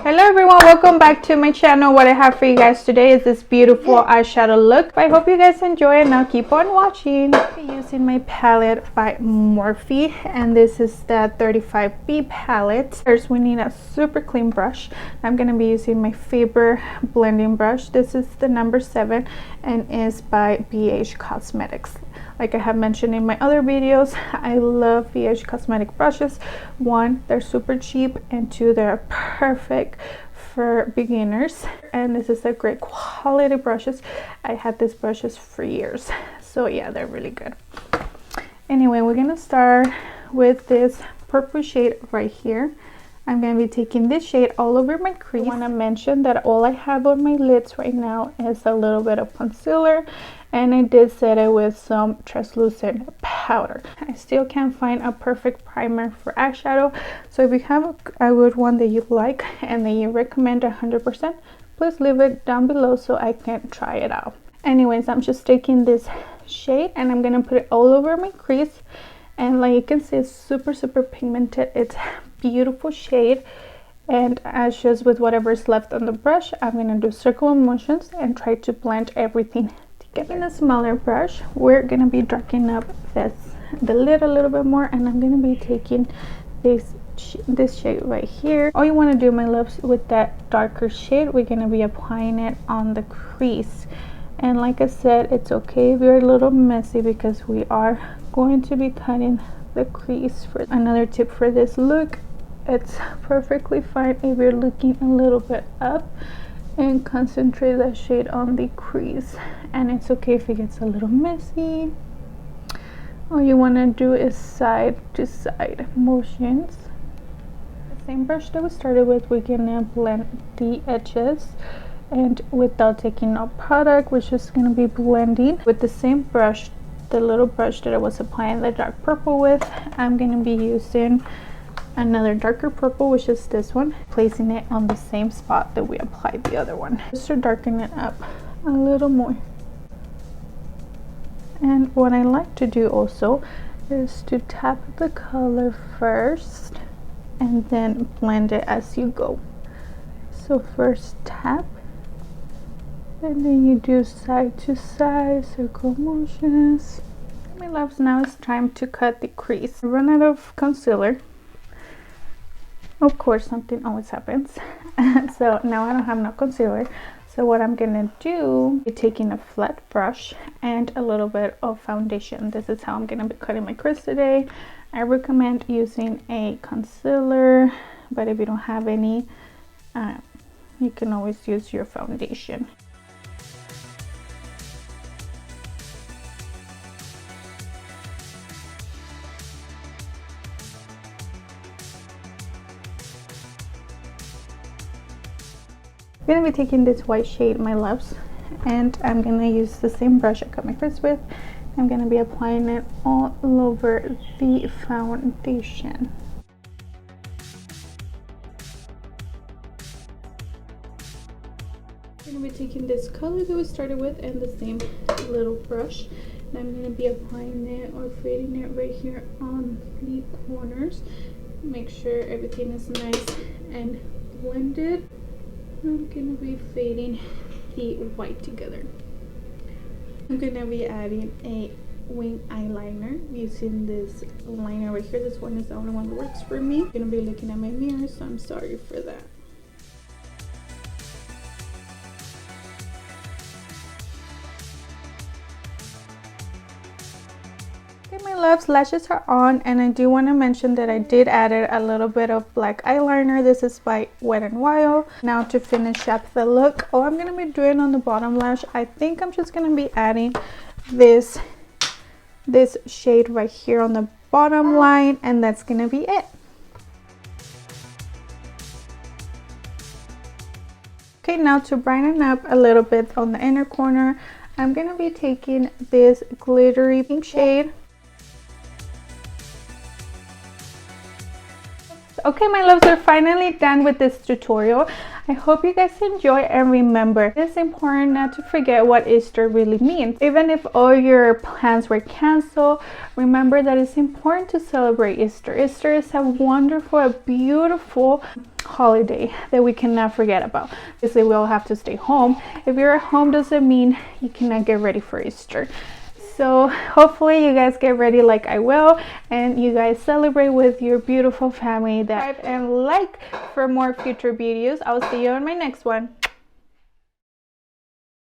Hello everyone, welcome back to my channel. What I have for you guys today is this beautiful eyeshadow look. I hope you guys enjoy it. Now keep on watching. I'm using my palette by Morphe, and this is the 35B palette. First we need a super clean brush. I'm going to be using my favorite blending brush. This is the number 7 and is by BH Cosmetics. Like I have mentioned in my other videos, I love BH Cosmetic brushes. One, they're super cheap, and two, they're perfect for beginners. And this is a great quality brushes. I had these brushes for years, so yeah, they're really good. Anyway, we're gonna start with this purple shade right here. I'm going to be taking this shade all over my crease. I want to mention that all I have on my lids right now is a little bit of concealer, and I did set it with some translucent powder. I still can't find a perfect primer for eyeshadow, so if you have a good one that you like and that you recommend 100%, please leave it down below so I can try it out. Anyways, I'm just taking this shade and I'm going to put it all over my crease. And like you can see, it's super pigmented. It's beautiful shade, and as just with whatever's left on the brush, I'm going to do circular motions and try to blend everything together. In a smaller brush, we're going to be darkening up the lid a little bit more, and I'm going to be taking this shade right here. All you want to do, my loves, with that darker shade, we're going to be applying it on the crease. And like I said, it's okay if you're a little messy because we are going to be cutting the crease. For another tip for this look, it's perfectly fine if you're looking a little bit up and concentrate that shade on the crease, and it's okay if it gets a little messy. All you want to do is side to side motions. The same brush that we started with, we're gonna blend the edges, and without taking out product, we're just going to be blending with the same brush, the little brush that I was applying the dark purple with. I'm going to be using another darker purple, which is this one, placing it on the same spot that we applied the other one, just to darken it up a little more. And what I like to do also is to tap the color first and then blend it as you go. So first tap, and then you do side to side circle motions. My loves, now it's time to cut the crease. I run out of concealer. Of course, something always happens. So now I don't have no concealer. So what I'm gonna do is taking a flat brush and a little bit of foundation. This is how I'm gonna be cutting my crease today. I recommend using a concealer, but if you don't have any, you can always use your foundation. I'm going to be taking this white shade, my loves, and I'm going to use the same brush I cut my crease with. I'm going to be applying it all over the foundation. I'm going to be taking this color that we started with and the same little brush, and I'm going to be applying it or fading it right here on the corners. Make sure everything is nice and blended. I'm going to be fading the white together. I'm going to be adding a wing eyeliner using this liner right here. This one is the only one that works for me. I'm going to be looking at my mirror, so I'm sorry for that. My loves, lashes are on, and I do want to mention that I did add a little bit of black eyeliner. This is by Wet n Wild. Now to finish up the look, all I'm going to be doing on the bottom lash, I think I'm just going to be adding this shade right here on the bottom line, and that's going to be it. Okay, now to brighten up a little bit on the inner corner, I'm going to be taking this glittery pink shade. Okay, my loves, we're finally done with this tutorial. I hope you guys enjoy, and remember, it's important not to forget what Easter really means. Even if all your plans were canceled, remember that it's important to celebrate Easter. Easter is a wonderful, a beautiful holiday that we cannot forget about. Obviously, we all have to stay home. If you're at home, doesn't mean you cannot get ready for Easter. So hopefully you guys get ready like I will, and you guys celebrate with your beautiful family. And like for more future videos. I'll see you on my next one.